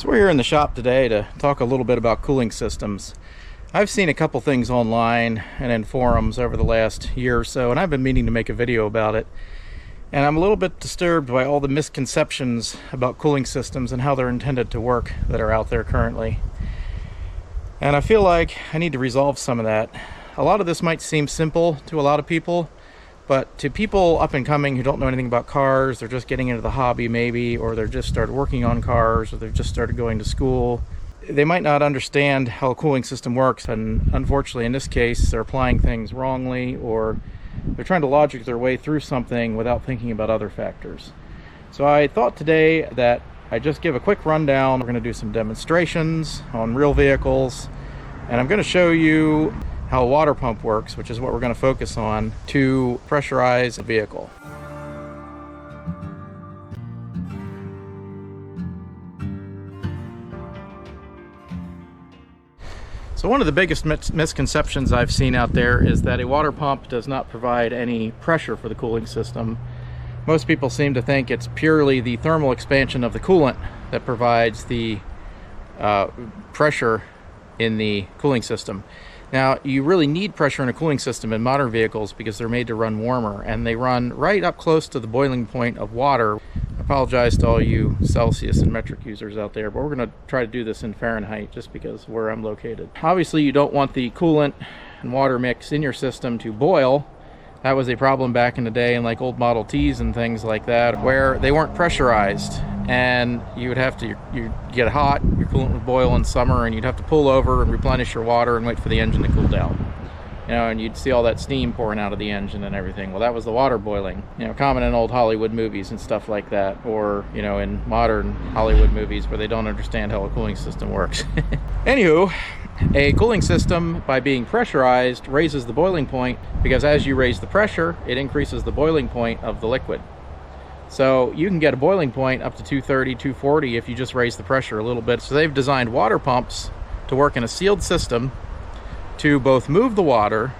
So we're here in the shop today to talk a little bit about cooling systems. I've seen a couple things online and in forums over the last year or so, and I've been meaning to make a video about it. And I'm a little bit disturbed by all the misconceptions about cooling systems and how they're intended to work that are out there currently. And I feel like I need to resolve some of that. A lot of this might seem simple to a lot of people, but to people up and coming who don't know anything about cars, they're just getting into the hobby maybe, or they're just started working on cars, or they've just started going to school, they might not understand how a cooling system works, and unfortunately in this case they're applying things wrongly, or they're trying to logic their way through something without thinking about other factors. So I thought today that I'd just give a quick rundown. We're going to do some demonstrations on real vehicles, and I'm going to show you how a water pump works, which is what we're going to focus on, to pressurize a vehicle. So one of the biggest misconceptions I've seen out there is that a water pump does not provide any pressure for the cooling system. Most people seem to think it's purely the thermal expansion of the coolant that provides the pressure in the cooling system. Now, you really need pressure in a cooling system in modern vehicles because they're made to run warmer, and they run right up close to the boiling point of water. I apologize to all you Celsius and metric users out there, but we're going to try to do this in Fahrenheit just because where I'm located. Obviously, you don't want the coolant and water mix in your system to boil. That was a problem back in the day in like old Model Ts and things like that, where they weren't pressurized, and you would have to, you get hot, your coolant would boil in summer, and you'd have to pull over and replenish your water and wait for the engine to cool down. You know, and you'd see all that steam pouring out of the engine and everything. Well, that was the water boiling. You know, common in old Hollywood movies and stuff like that, or, you know, in modern Hollywood movies where they don't understand how a cooling system works. Anywho, a cooling system, by being pressurized, raises the boiling point, because as you raise the pressure, it increases the boiling point of the liquid. So you can get a boiling point up to 230, 240 if you just raise the pressure a little bit. So they've designed water pumps to work in a sealed system to both move the water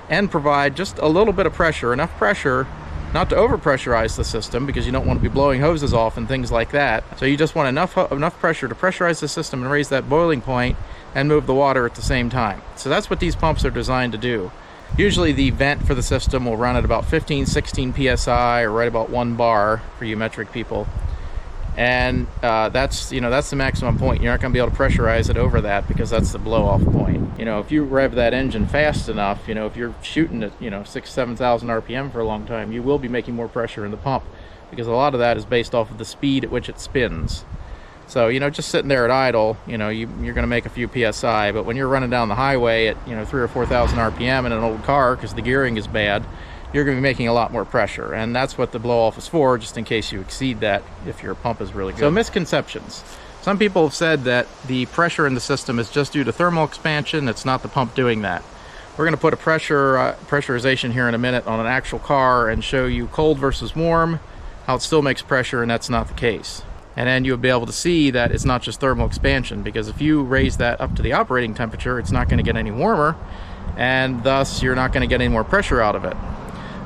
and provide just a little bit of pressure, enough pressure not to overpressurize the system, because you don't want to be blowing hoses off and things like that. So you just want enough pressure to pressurize the system and raise that boiling point and move the water at the same time. So that's what these pumps are designed to do. Usually the vent for the system will run at about 15, 16 psi, or right about 1 bar for you metric people. And that's the maximum point. You're not going to be able to pressurize it over that, because that's the blow-off point. You know, if you rev that engine fast enough, you know, if you're shooting at 6,000-7,000 RPM for a long time, you will be making more pressure in the pump, because a lot of that is based off of the speed at which it spins. So, you know, just sitting there at idle, you know, you're going to make a few psi, but when you're running down the highway at 3,000 or 4,000 RPM in an old car, because the gearing is bad, you're going to be making a lot more pressure, and that's what the blow-off is for, just in case you exceed that if your pump is really good. So misconceptions. Some people have said that the pressure in the system is just due to thermal expansion. It's not the pump doing that. We're going to put a pressurization here in a minute on an actual car and show you cold versus warm, how it still makes pressure, and that's not the case. And then you'll be able to see that it's not just thermal expansion, because if you raise that up to the operating temperature, it's not going to get any warmer, and thus you're not going to get any more pressure out of it.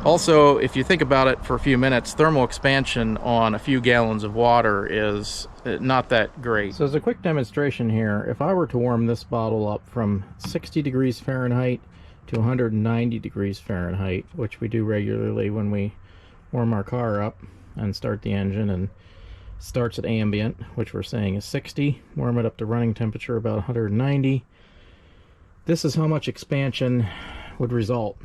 Also, if you think about it for a few minutes, thermal expansion on a few gallons of water is not that great. So as a quick demonstration here, if I were to warm this bottle up from 60 degrees Fahrenheit to 190 degrees Fahrenheit, which we do regularly when we warm our car up and start the engine, and starts at ambient, which we're saying is 60, warm it up to running temperature about 190, this is how much expansion would result.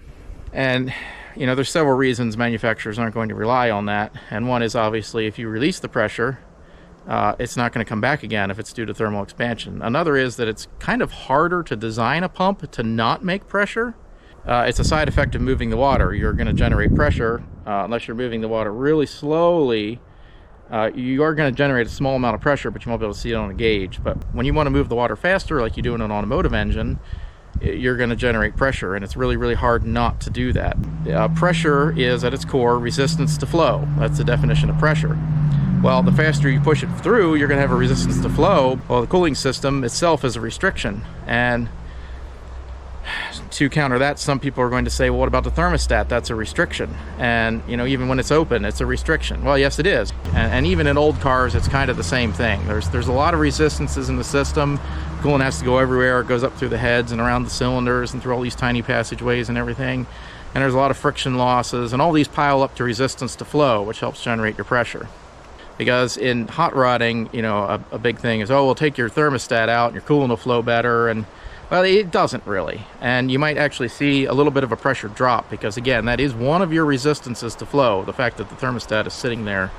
And you know, there's several reasons manufacturers aren't going to rely on that, and one is obviously if you release the pressure, it's not going to come back again if it's due to thermal expansion. Another is that it's kind of harder to design a pump to not make pressure. It's a side effect of moving the water. You're going to generate pressure unless you're moving the water really slowly. You are going to generate a small amount of pressure, but you won't be able to see it on a gauge. But when you want to move the water faster, like you do in an automotive engine, you're going to generate pressure, and it's really, really hard not to do that. Pressure is, at its core, resistance to flow. That's the definition of pressure. Well, the faster you push it through, you're going to have a resistance to flow. Well, the cooling system itself is a restriction, and to counter that, some people are going to say, well, what about the thermostat? That's a restriction. And, you know, even when it's open, it's a restriction. Well, yes, it is. And even in old cars, it's kind of the same thing. There's a lot of resistances in the system. Coolant has to go everywhere. It goes up through the heads and around the cylinders and through all these tiny passageways and everything. And there's a lot of friction losses, and all these pile up to resistance to flow, which helps generate your pressure. Because in hot rodding, you know, a big thing is, oh, we'll take your thermostat out and your coolant will flow better. And well, it doesn't really. And you might actually see a little bit of a pressure drop because, again, that is one of your resistances to flow, the fact that the thermostat is sitting there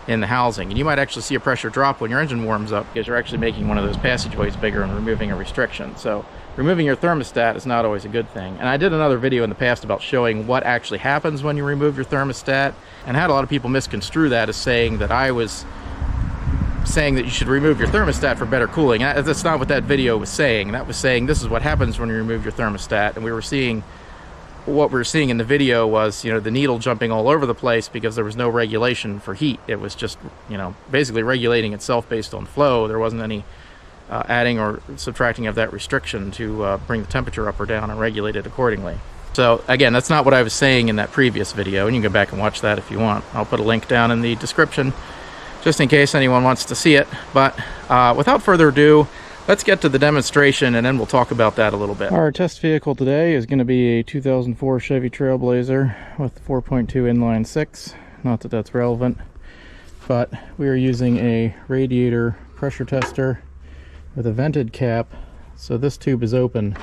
in the housing. And you might actually see a pressure drop when your engine warms up because you're actually making one of those passageways bigger and removing a restriction. So removing your thermostat is not always a good thing. And I did another video in the past about showing what actually happens when you remove your thermostat, and had a lot of people misconstrue that as saying that I was saying that you should remove your thermostat for better cooling. That's not what that video was saying. That was saying this is what happens when you remove your thermostat. And what we were seeing in the video was, you know, the needle jumping all over the place because there was no regulation for heat. It was just, you know, basically regulating itself based on flow. There wasn't any adding or subtracting of that restriction to bring the temperature up or down and regulate it accordingly. So again, that's not what I was saying in that previous video, and you can go back and watch that if you want. I'll put a link down in the description just in case anyone wants to see it. But without further ado, let's get to the demonstration, and then we'll talk about that a little bit. Our test vehicle today is going to be a 2004 Chevy Trailblazer with 4.2 inline 6. Not that that's relevant, but we are using a radiator pressure tester with a vented cap, so this tube is open,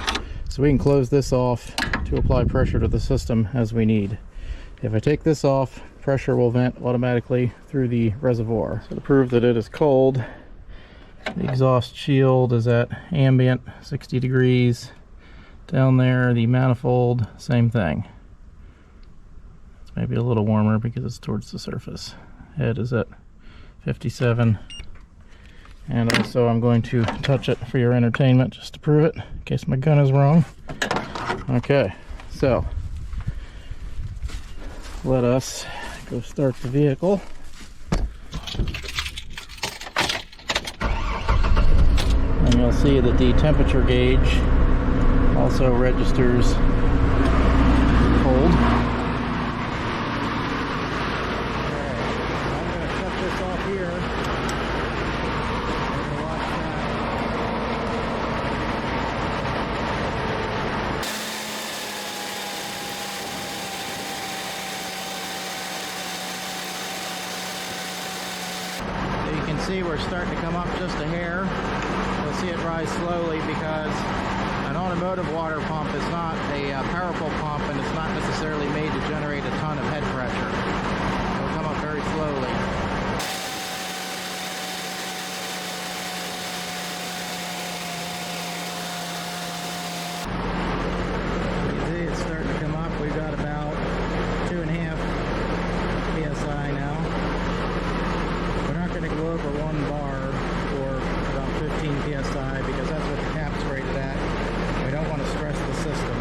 so we can close this off to apply pressure to the system as we need. If I take this off, pressure will vent automatically through the reservoir. So to prove that it is cold, the exhaust shield is at ambient 60 degrees. Down there, the manifold, same thing. It's maybe a little warmer because it's towards the surface. Head is at 57. And also I'm going to touch it for your entertainment just to prove it, in case my gun is wrong. Okay, so let us go start the vehicle. And you'll see that the temperature gauge also registers cold. I'm going to shut this off here. You can see we're starting to come up just a hair. You'll see it rise slowly because an automotive water pump is not a powerful pump, and it's not necessarily made to generate a ton of head pressure. It'll come up very slowly. You can see it's starting to come up. We've got about 2.5 psi now. We're not going to go over 1 bar for about 15 psi because that's what the cap's rated at. We don't want to stress the system.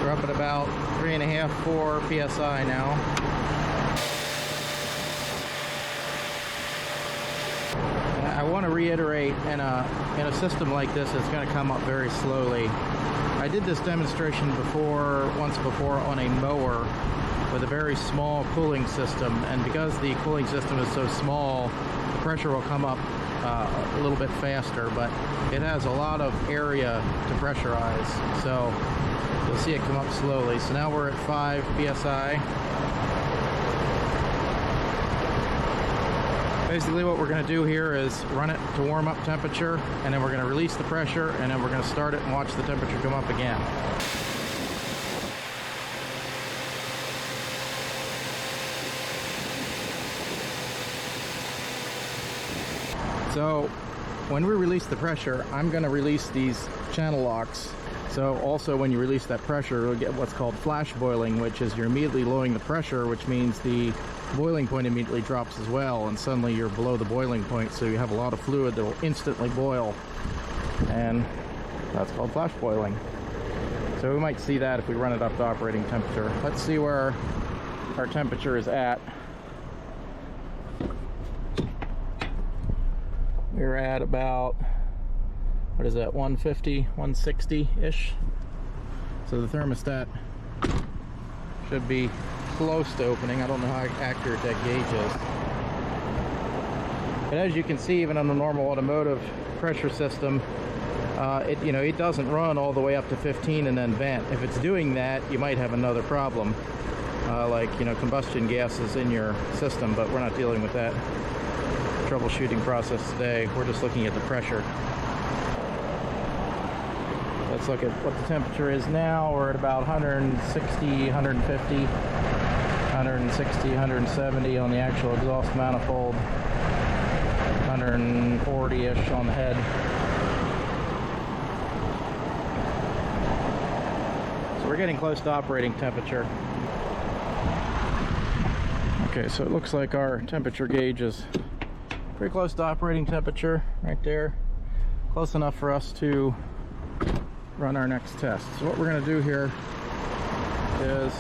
We're up at about 3.5, 4 psi now. I want to reiterate, in a system like this, it's going to come up very slowly. I did this demonstration once before on a mower with a very small cooling system, and because the cooling system is so small, the pressure will come up a little bit faster, but it has a lot of area to pressurize, so you'll see it come up slowly. So now we're at 5 psi. Basically what we're going to do here is run it to warm up temperature, and then we're going to release the pressure, and then we're going to start it and watch the temperature come up again. So when we release the pressure, I'm going to release these channel locks So also when you release that pressure, you'll get what's called flash boiling, which is you're immediately lowering the pressure, which means the boiling point immediately drops as well, and suddenly you're below the boiling point, so you have a lot of fluid that will instantly boil, and that's called flash boiling. So we might see that if we run it up to operating temperature. Let's see where our temperature is at. We're at about, what is that, 150, 160-ish. So the thermostat should be close to opening. I don't know how accurate that gauge is. But as you can see, even on a normal automotive pressure system, it doesn't run all the way up to 15 and then vent. If it's doing that, you might have another problem, like combustion gases in your system, but we're not dealing with that troubleshooting process today. We're just looking at the pressure. Let's look at what the temperature is now. We're at about 160, 150, 160, 170 on the actual exhaust manifold, 140-ish on the head. So we're getting close to operating temperature. Okay, so it looks like our temperature gauge is pretty close to operating temperature right there. Close enough for us to run our next test. So what we're going to do here is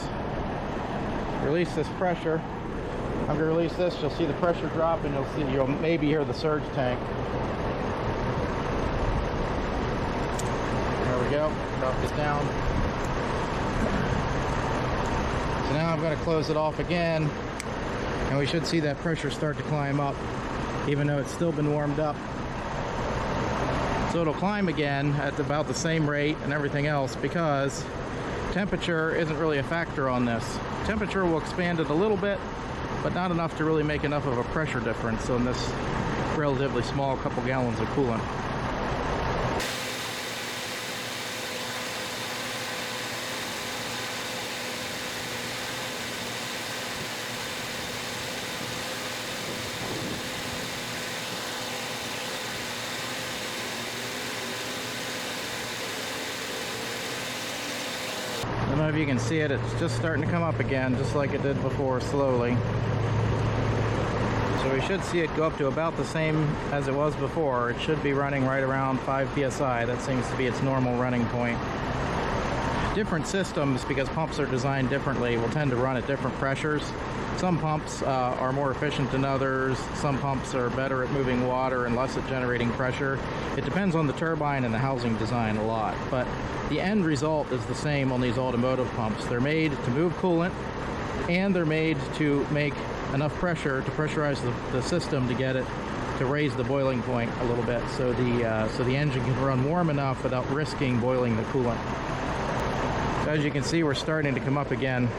release this pressure. I'm going to release this. You'll see the pressure drop, and you'll maybe hear the surge tank. There we go. Drop it down. So now I'm going to close it off again, and we should see that pressure start to climb up, even though it's still been warmed up. So it'll climb again at about the same rate and everything else, because temperature isn't really a factor on this. Temperature will expand it a little bit, but not enough to really make enough of a pressure difference on this relatively small couple gallons of coolant. I don't know if you can see it, it's just starting to come up again, just like it did before, slowly. So we should see it go up to about the same as it was before. It should be running right around 5 psi. That seems to be its normal running point. Different systems, because pumps are designed differently, will tend to run at different pressures. Some pumps are more efficient than others. Some pumps are better at moving water and less at generating pressure. It depends on the turbine and the housing design a lot, but the end result is the same on these automotive pumps. They're made to move coolant, and they're made to make enough pressure to pressurize the system to get it to raise the boiling point a little bit, so the engine can run warm enough without risking boiling the coolant. So as you can see, we're starting to come up again.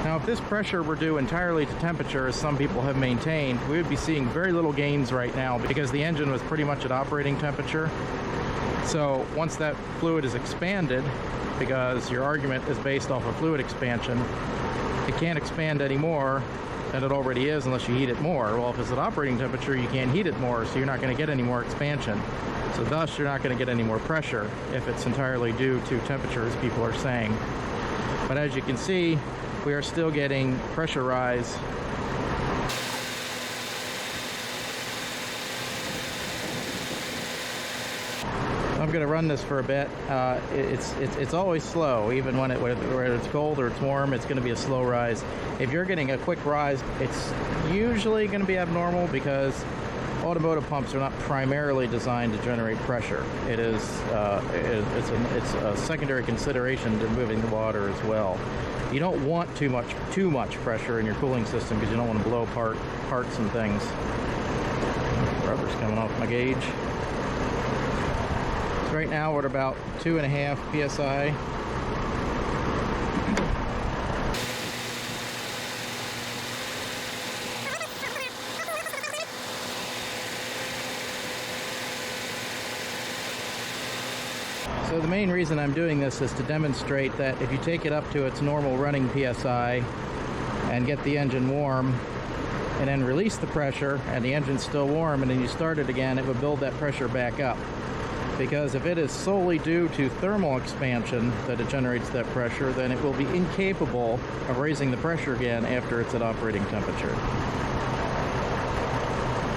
Now, if this pressure were due entirely to temperature, as some people have maintained, we would be seeing very little gains right now, because the engine was pretty much at operating temperature. So once that fluid is expanded, because your argument is based off of fluid expansion, it can't expand any more than it already is unless you heat it more. Well, if it's at operating temperature, you can't heat it more, so you're not going to get any more expansion. So thus, you're not going to get any more pressure if it's entirely due to temperature, as people are saying. But as you can see, we are still getting pressure rise. I'm going to run this for a bit. It's always slow, even when whether it's cold or it's warm. It's going to be a slow rise. If you're getting a quick rise, it's usually going to be abnormal, because automotive pumps are not primarily designed to generate pressure. It's a secondary consideration to moving the water as well. You don't want too much pressure in your cooling system, because you don't want to blow apart parts and things. Rubber's coming off my gauge. Right now we're at about 2.5 psi. So the main reason I'm doing this is to demonstrate that if you take it up to its normal running psi and get the engine warm, and then release the pressure and the engine's still warm, and then you start it again, it would build that pressure back up. because if it is solely due to thermal expansion that it generates that pressure, then it will be incapable of raising the pressure again after it's at operating temperature.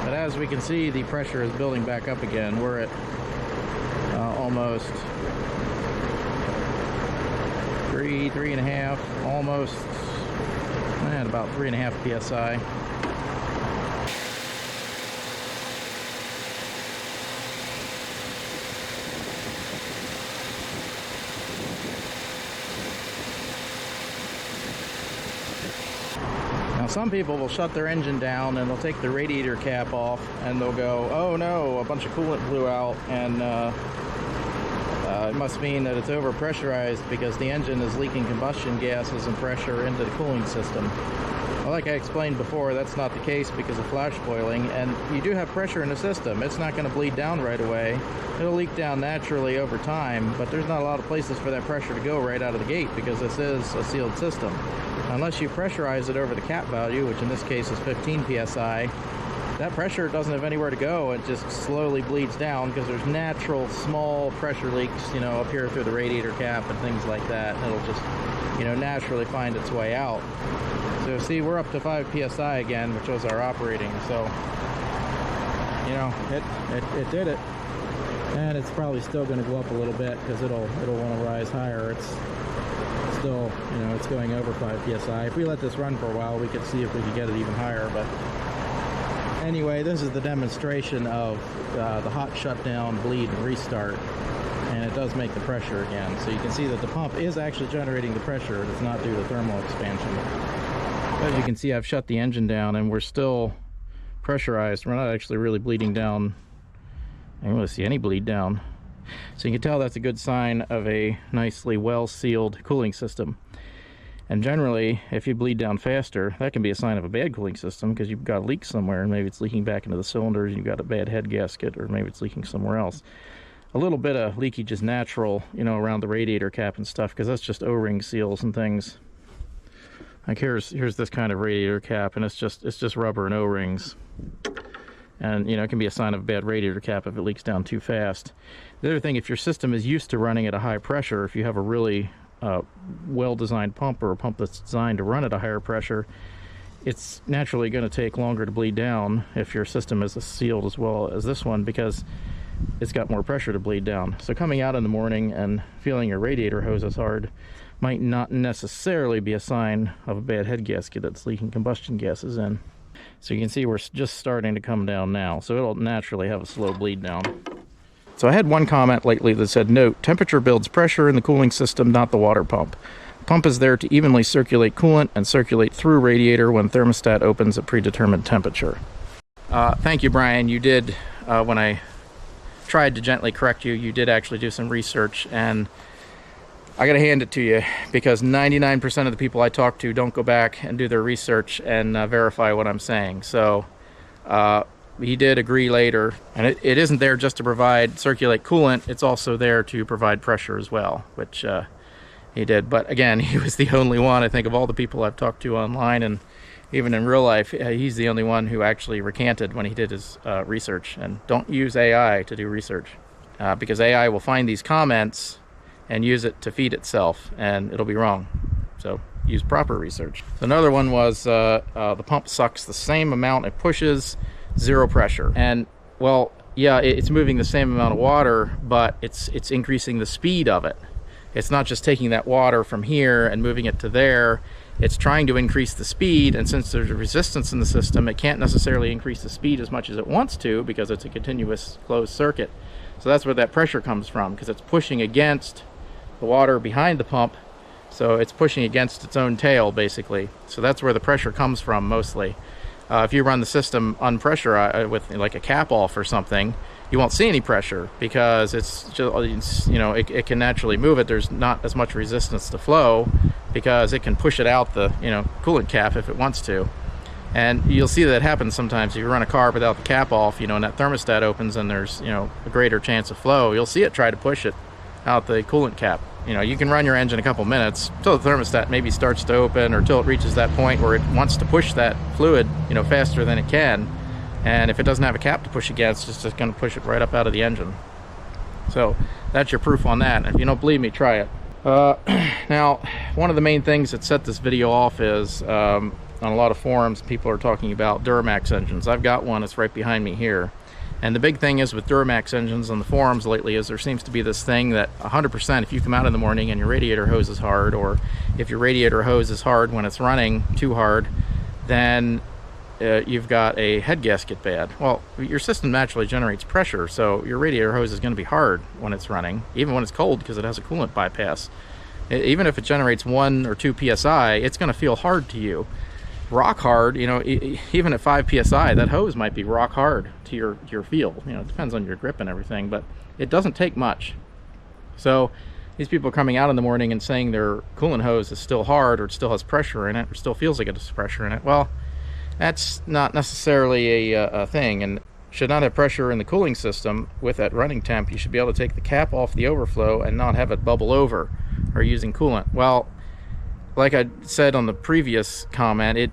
But as we can see, the pressure is building back up again. We're at almost 3.5, almost at about 3.5 psi. Now some people will shut their engine down and they'll take the radiator cap off and they'll go, oh no, a bunch of coolant blew out, and it must mean that it's over pressurized because the engine is leaking combustion gases and pressure into the cooling system. Well, like I explained before, that's not the case because of flash boiling, and you do have pressure in the system. It's not going to bleed down right away. It'll leak down naturally over time, but there's not a lot of places for that pressure to go right out of the gate because this is a sealed system. Unless you pressurize it over the cap value, which in this case is 15 psi, that pressure doesn't have anywhere to go. It just slowly bleeds down because there's natural small pressure leaks, you know, up here through the radiator cap and things like that. It'll just, you know, naturally find its way out. So see, we're up to 5 psi again, which was our operating. So, you know, it did it, and it's probably still going to go up a little bit because it'll want to rise higher. It's still, you know, it's going over 5 psi. If we let this run for a while, we could see if we could get it even higher. But anyway, this is the demonstration of the hot shutdown, bleed, and restart, and it does make the pressure again. So you can see that the pump is actually generating the pressure. It's not due to thermal expansion. As you can see, I've shut the engine down and we're still pressurized. We're not actually really bleeding down. I don't really see any bleed down. So you can tell that's a good sign of a nicely well-sealed cooling system. And generally, if you bleed down faster, that can be a sign of a bad cooling system because you've got a leak somewhere, and maybe it's leaking back into the cylinders, and you've got a bad head gasket, or maybe it's leaking somewhere else. A little bit of leakage is natural, you know, around the radiator cap and stuff, because that's just O-ring seals and things. Like here's this kind of radiator cap, and it's just rubber and O-rings. And, you know, it can be a sign of a bad radiator cap if it leaks down too fast. The other thing, if your system is used to running at a high pressure, if you have a really well-designed pump, or a pump that's designed to run at a higher pressure, it's naturally going to take longer to bleed down if your system is sealed as well as this one, because it's got more pressure to bleed down. So coming out in the morning and feeling your radiator hoses hard might not necessarily be a sign of a bad head gasket that's leaking combustion gases in. So you can see we're just starting to come down now, so it'll naturally have a slow bleed down. So I had one comment lately that said, note, temperature builds pressure in the cooling system, not the water pump. The pump is there to evenly circulate coolant and circulate through radiator when thermostat opens at predetermined temperature. Thank you, Brian. You did, when I tried to gently correct you, you did actually do some research, and I gotta hand it to you, because 99% of the people I talk to don't go back and do their research and verify what I'm saying. So he did agree later, and it isn't there just to circulate coolant, it's also there to provide pressure as well, which he did. But again, he was the only one, I think, of all the people I've talked to online and even in real life, he's the only one who actually recanted when he did his research. And don't use AI to do research, because AI will find these comments and use it to feed itself, and it'll be wrong. So use proper research. So another one was the pump sucks the same amount it pushes, zero pressure. And well, yeah, it's moving the same amount of water, but it's increasing the speed of it. It's not just taking that water from here and moving it to there. It's trying to increase the speed, and since there's a resistance in the system, it can't necessarily increase the speed as much as it wants to because it's a continuous closed circuit. So that's where that pressure comes from, because it's pushing against the water behind the pump, so it's pushing against its own tail basically. So that's where the pressure comes from mostly. If you run the system unpressurized with like a cap off or something, you won't see any pressure because it's just, you know, it can naturally move it. There's not as much resistance to flow because it can push it out the, you know, coolant cap if it wants to. And you'll see that happens sometimes. If you run a car without the cap off, you know, and that thermostat opens and there's, you know, a greater chance of flow, you'll see it try to push it out the coolant cap. You know, you can run your engine a couple minutes till the thermostat maybe starts to open, or till it reaches that point where it wants to push that fluid, you know, faster than it can. And if it doesn't have a cap to push against, it's just going to push it right up out of the engine. So that's your proof on that. If you don't believe me, try it. Now, one of the main things that set this video off is on a lot of forums, people are talking about Duramax engines. I've got one, it's right behind me here. And the big thing is with Duramax engines on the forums lately is there seems to be this thing that 100% if you come out in the morning and your radiator hose is hard, or if your radiator hose is hard when it's running too hard, then you've got a head gasket bad. Well, your system naturally generates pressure, so your radiator hose is going to be hard when it's running, even when it's cold, because it has a coolant bypass. Even if it generates 1 or 2 psi, it's going to feel hard to you. Rock hard, you know, even at 5 psi, that hose might be rock hard to your feel. You know, it depends on your grip and everything, but it doesn't take much. So these people are coming out in the morning and saying their coolant hose is still hard, or it still has pressure in it, or still feels like it has pressure in it. Well, that's not necessarily a thing, and should not have pressure in the cooling system with that running temp. You should be able to take the cap off the overflow and not have it bubble over or using coolant. Well, like I said on the previous comment,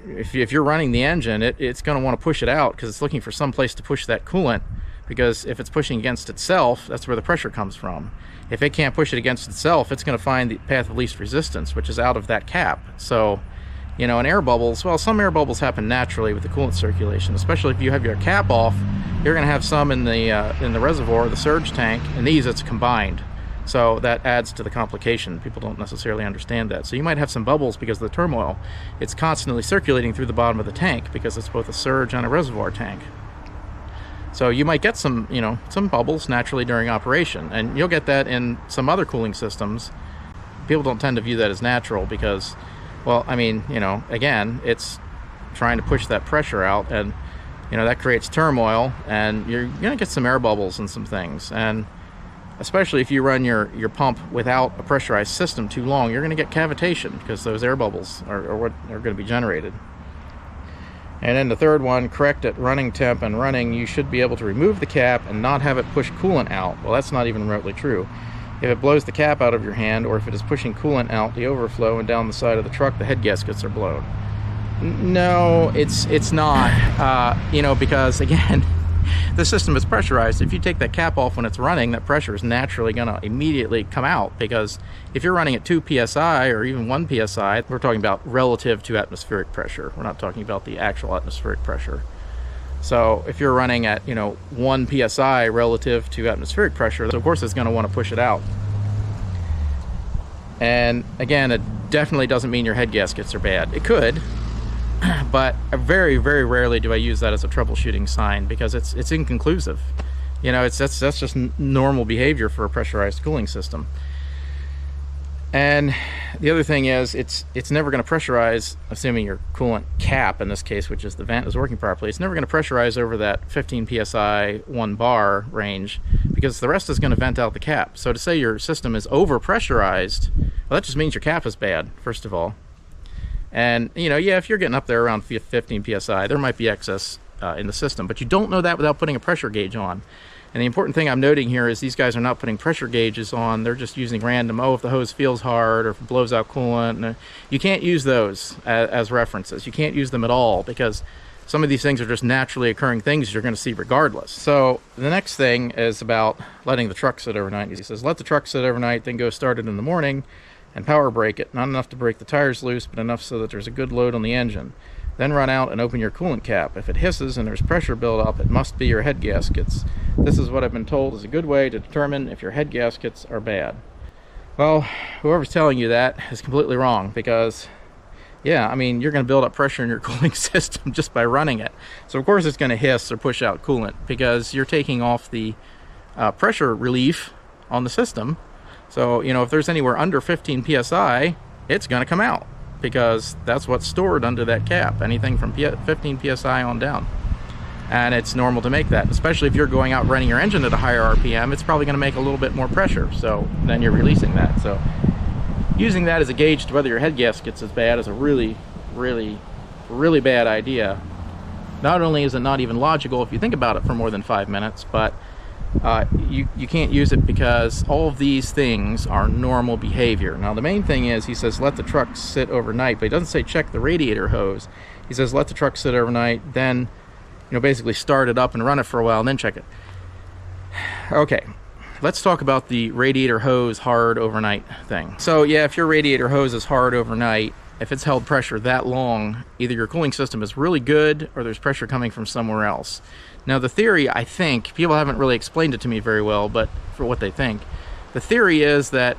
if you're running the engine, it's going to want to push it out because it's looking for some place to push that coolant, because if it's pushing against itself, that's where the pressure comes from. If it can't push it against itself, it's going to find the path of least resistance, which is out of that cap. So, you know, in air bubbles, well, some air bubbles happen naturally with the coolant circulation, especially if you have your cap off. You're going to have some in the reservoir, the surge tank, and these it's combined. So that adds to the complication. People don't necessarily understand that. So you might have some bubbles because of the turmoil. It's constantly circulating through the bottom of the tank because it's both a surge and a reservoir tank. So you might get some, you know, some bubbles naturally during operation, and you'll get that in some other cooling systems. People don't tend to view that as natural because, well, I mean, you know, again, it's trying to push that pressure out, and, you know, that creates turmoil, and you're going to get some air bubbles and some things. And especially if you run your pump without a pressurized system too long, you're going to get cavitation because those air bubbles are what are going to be generated. And then the third one, correct at running temp and running, you should be able to remove the cap and not have it push coolant out. Well, that's not even remotely true. If it blows the cap out of your hand, or if it is pushing coolant out the overflow and down the side of the truck, the head gaskets are blown. No, it's not, you know, because again, the system is pressurized. If you take that cap off when it's running, that pressure is naturally going to immediately come out, because if you're running at 2 psi or even 1 psi, we're talking about relative to atmospheric pressure. We're not talking about the actual atmospheric pressure. So if you're running at, you know, 1 psi relative to atmospheric pressure, so of course it's going to want to push it out. And again, it definitely doesn't mean your head gaskets are bad. It could, but very, very rarely do I use that as a troubleshooting sign, because it's inconclusive. You know, that's just normal behavior for a pressurized cooling system. And the other thing is, it's never going to pressurize, assuming your coolant cap in this case, which is the vent, is working properly. It's never going to pressurize over that 15 psi 1 bar range, because the rest is going to vent out the cap. So to say your system is over pressurized, well, that just means your cap is bad, first of all. And, you know, yeah, if you're getting up there around 15 psi, there might be excess in the system, but you don't know that without putting a pressure gauge on. And the important thing I'm noting here is these guys are not putting pressure gauges on. They're just using random, oh, if the hose feels hard or if it blows out coolant. And you can't use those as references. You can't use them at all, because some of these things are just naturally occurring things you're going to see regardless. So the next thing is about letting the truck sit overnight. He says, let the truck sit overnight, then go start it in the morning and power brake it. Not enough to break the tires loose, but enough so that there's a good load on the engine. Then run out and open your coolant cap. If it hisses and there's pressure buildup, it must be your head gaskets. This is what I've been told is a good way to determine if your head gaskets are bad. Well, whoever's telling you that is completely wrong, because, yeah, I mean, you're going to build up pressure in your cooling system just by running it. So of course it's going to hiss or push out coolant, because you're taking off the pressure relief on the system. So, you know, if there's anywhere under 15 psi, it's going to come out, because that's what's stored under that cap, anything from 15 psi on down. And it's normal to make that, especially if you're going out running your engine at a higher RPM. It's probably going to make a little bit more pressure, so then you're releasing that. So using that as a gauge to whether your head gaskets is bad is a really, really, really bad idea. Not only is it not even logical if you think about it for more than 5 minutes, but you can't use it because all of these things are normal behavior. Now the main thing is, he says let the truck sit overnight, but he doesn't say check the radiator hose. He says let the truck sit overnight, then, you know, basically start it up and run it for a while and then check it. Okay, let's talk about the radiator hose hard overnight thing. So yeah, if your radiator hose is hard overnight, if it's held pressure that long, either your cooling system is really good or there's pressure coming from somewhere else. Now the theory, I think, people haven't really explained it to me very well, but for what they think, the theory is that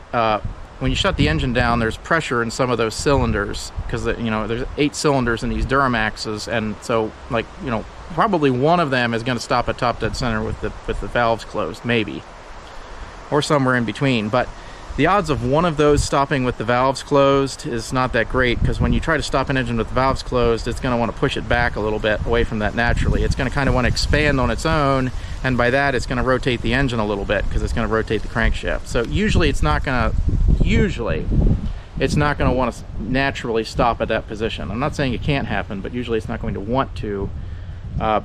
when you shut the engine down, there's pressure in some of those cylinders, because there's 8 cylinders in these Duramaxes, and so probably one of them is going to stop at top dead center with the valves closed, maybe, or somewhere in between. But the odds of one of those stopping with the valves closed is not that great, because when you try to stop an engine with the valves closed, it's going to want to push it back a little bit away from that naturally. It's going to kind of want to expand on its own, and by that it's going to rotate the engine a little bit, because it's going to rotate the crankshaft. So usually it's not going to want to naturally stop at that position. I'm not saying it can't happen, but usually it's not going to want to,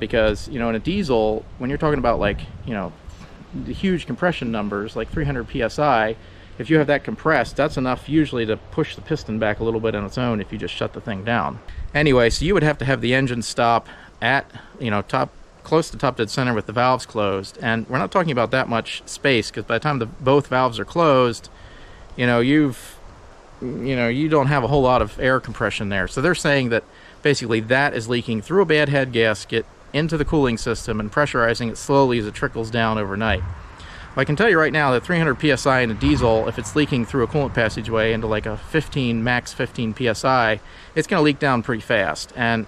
because in a diesel, when you're talking about the huge compression numbers like 300 psi, if you have that compressed, that's enough usually to push the piston back a little bit on its own if you just shut the thing down. Anyway, so you would have to have the engine stop at close to top dead center with the valves closed, and we're not talking about that much space, because by the time both valves are closed, you don't have a whole lot of air compression there. So they're saying that basically that is leaking through a bad head gasket into the cooling system and pressurizing it slowly as it trickles down overnight. Well, I can tell you right now that 300 psi in a diesel, if it's leaking through a coolant passageway into like a max 15 psi, it's going to leak down pretty fast. And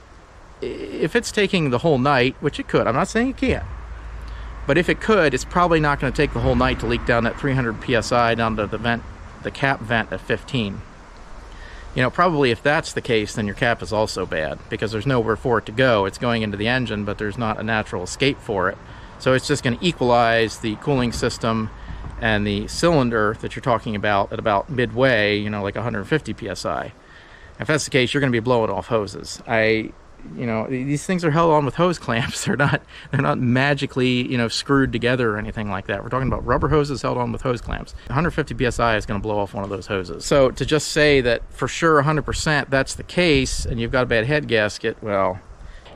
if it's taking the whole night, which it could, I'm not saying it can't, but if it could, it's probably not going to take the whole night to leak down that 300 psi down to the cap vent at 15. Probably if that's the case, then your cap is also bad, because there's nowhere for it to go. It's going into the engine, but there's not a natural escape for it. So it's just going to equalize the cooling system and the cylinder that you're talking about at about midway, like 150 psi. If that's the case, you're going to be blowing off hoses. These things are held on with hose clamps. They're not magically, screwed together or anything like that. We're talking about rubber hoses held on with hose clamps. 150 psi is going to blow off one of those hoses. So to just say that for sure 100% that's the case and you've got a bad head gasket, well,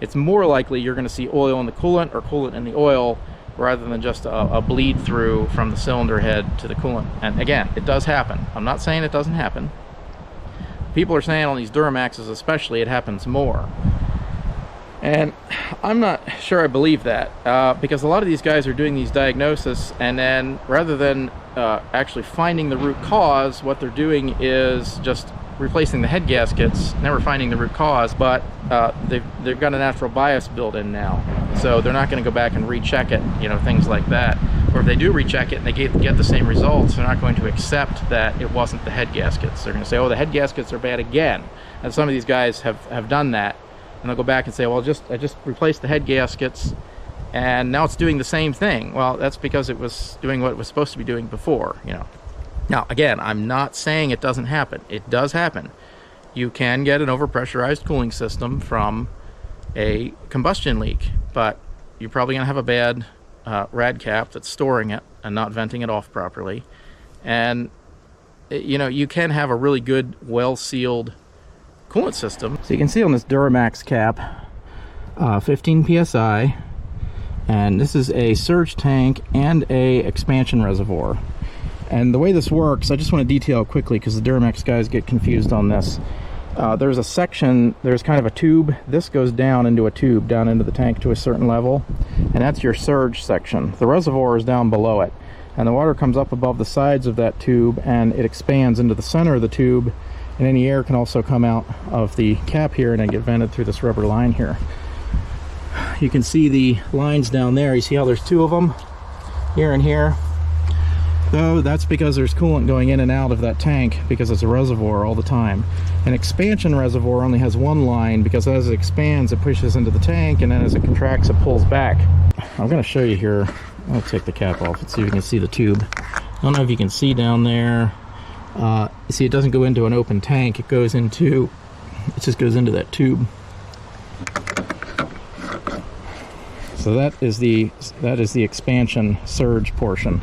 it's more likely you're going to see oil in the coolant or coolant in the oil, rather than just a bleed through from the cylinder head to the coolant. And again, it does happen. I'm not saying it doesn't happen. People are saying on these Duramaxes especially it happens more. And I'm not sure I believe that, because a lot of these guys are doing these diagnoses, and then rather than actually finding the root cause, what they're doing is just replacing the head gaskets, never finding the root cause, but they've got a natural bias built in now. So they're not going to go back and recheck it, things like that. Or if they do recheck it and they get the same results, they're not going to accept that it wasn't the head gaskets. They're going to say, oh, the head gaskets are bad again. And some of these guys have done that. And they'll go back and say, well, I just replaced the head gaskets and now it's doing the same thing. Well, that's because it was doing what it was supposed to be doing before, Now, again, I'm not saying it doesn't happen. It does happen. You can get an overpressurized cooling system from a combustion leak, but you're probably going to have a bad rad cap that's storing it and not venting it off properly. And, you can have a really good, well-sealed coolant system. So you can see on this Duramax cap, 15 psi, and this is a surge tank and a expansion reservoir. And the way this works, I just want to detail quickly because the Duramax guys get confused on this. There's a section, there's kind of a tube. This goes down into a tube, down into the tank to a certain level, and that's your surge section. The reservoir is down below it, and the water comes up above the sides of that tube, and it expands into the center of the tube, and any air can also come out of the cap here and then get vented through this rubber line here. You can see the lines down there. You see how there's 2 of them, here and here? So that's because there's coolant going in and out of that tank, because it's a reservoir all the time. An expansion reservoir only has 1 line, because as it expands it pushes into the tank, and then as it contracts it pulls back. I'm going to show you here. I'll take the cap off and see if you can see the tube. I don't know if you can see down there. You see, it doesn't go into an open tank. It just goes into that tube. So that is the expansion surge portion.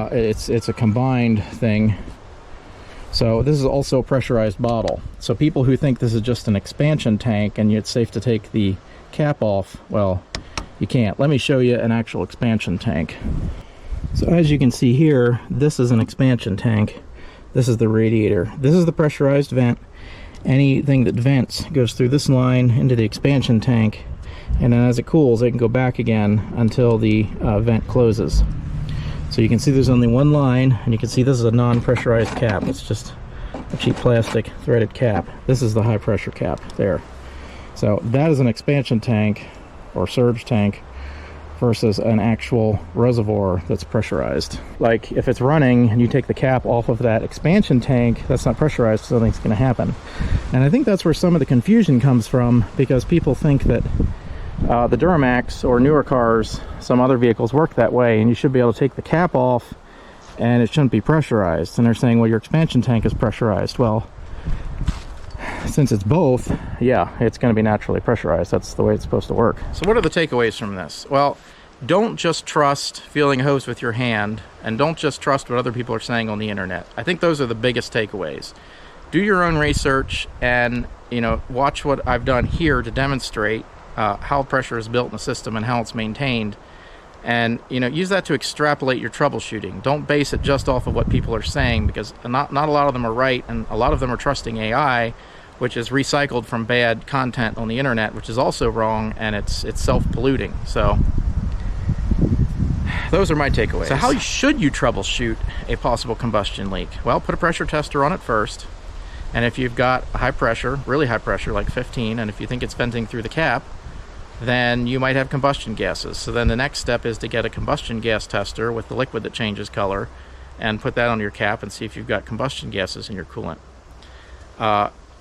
It's a combined thing. So this is also a pressurized bottle. So people who think this is just an expansion tank and it's safe to take the cap off, well, you can't. Let me show you an actual expansion tank. So as you can see here, this is an expansion tank. This is the radiator. This is the pressurized vent. Anything that vents goes through this line into the expansion tank, and then as it cools, it can go back again until the vent closes. So you can see there's only one line, and you can see this is a non-pressurized cap. It's just a cheap plastic threaded cap. This is the high pressure cap there. So that is an expansion tank or surge tank versus an actual reservoir that's pressurized. Like if it's running and you take the cap off of that expansion tank that's not pressurized, something's going to happen. And I think that's where some of the confusion comes from, because people think that the Duramax or newer cars, some other vehicles, work that way, and you should be able to take the cap off and it shouldn't be pressurized. And they're saying, well, your expansion tank is pressurized. Well, since it's both, yeah, it's going to be naturally pressurized. That's the way it's supposed to work. So what are the takeaways from this? Well, don't just trust feeling a hose with your hand, and don't just trust what other people are saying on the internet. I think those are the biggest takeaways. Do your own research and, watch what I've done here to demonstrate how pressure is built in the system and how it's maintained. And, use that to extrapolate your troubleshooting. Don't base it just off of what people are saying, because not a lot of them are right, and a lot of them are trusting AI, which is recycled from bad content on the internet, which is also wrong, and it's self-polluting. So those are my takeaways. So how should you troubleshoot a possible combustion leak? Well, put a pressure tester on it first, and if you've got high pressure, really high pressure, like 15, and if you think it's venting through the cap, then you might have combustion gases. So then the next step is to get a combustion gas tester with the liquid that changes color and put that on your cap and see if you've got combustion gases in your coolant.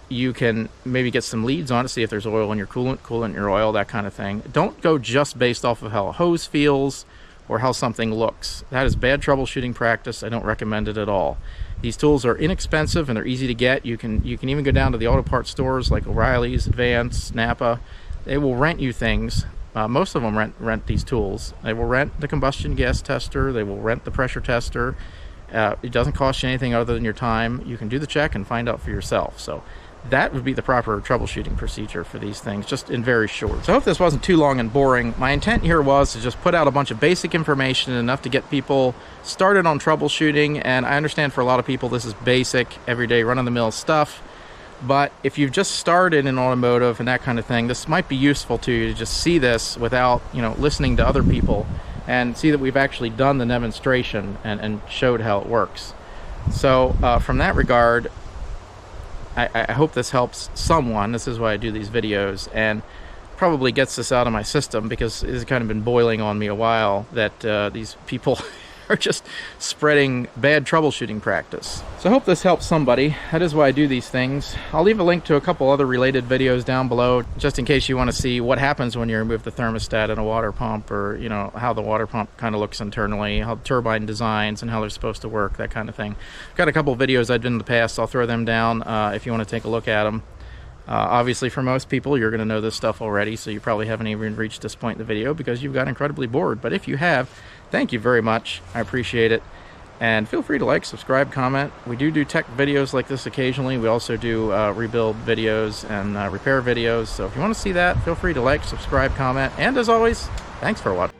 You can maybe get some leads on it, see if there's oil in your coolant in your oil, that kind of thing. Don't go just based off of how a hose feels or how something looks. That is bad troubleshooting practice. I don't recommend it at all. These tools are inexpensive and they're easy to get. You can even go down to the auto parts stores like O'Reilly's, Advance, Napa. They will rent you things. Most of them rent these tools. They will rent the combustion gas tester. They will rent the pressure tester. It doesn't cost you anything other than your time. You can do the check and find out for yourself. So that would be the proper troubleshooting procedure for these things, just in very short. So I hope this wasn't too long and boring. My intent here was to just put out a bunch of basic information, enough to get people started on troubleshooting. And I understand for a lot of people this is basic, everyday, run-of-the-mill stuff. But if you've just started in automotive and that kind of thing, this might be useful to you to just see this without, listening to other people, and see that we've actually done the demonstration and showed how it works. So from that regard, I hope this helps someone. This is why I do these videos, and probably gets this out of my system, because it's kind of been boiling on me a while that these people are just spreading bad troubleshooting practice. So I hope this helps somebody. That is why I do these things. I'll leave a link to a couple other related videos down below, just in case you want to see what happens when you remove the thermostat in a water pump, or how the water pump kind of looks internally, how the turbine designs and how they're supposed to work, that kind of thing. I've got a couple videos I've done in the past. I'll throw them down if you want to take a look at them. Obviously, for most people, you're going to know this stuff already, so you probably haven't even reached this point in the video because you've got incredibly bored. But if you have, thank you very much. I appreciate it. And feel free to like, subscribe, comment. We do tech videos like this occasionally. We also do rebuild videos and repair videos. So if you want to see that, feel free to like, subscribe, comment. And as always, thanks for watching.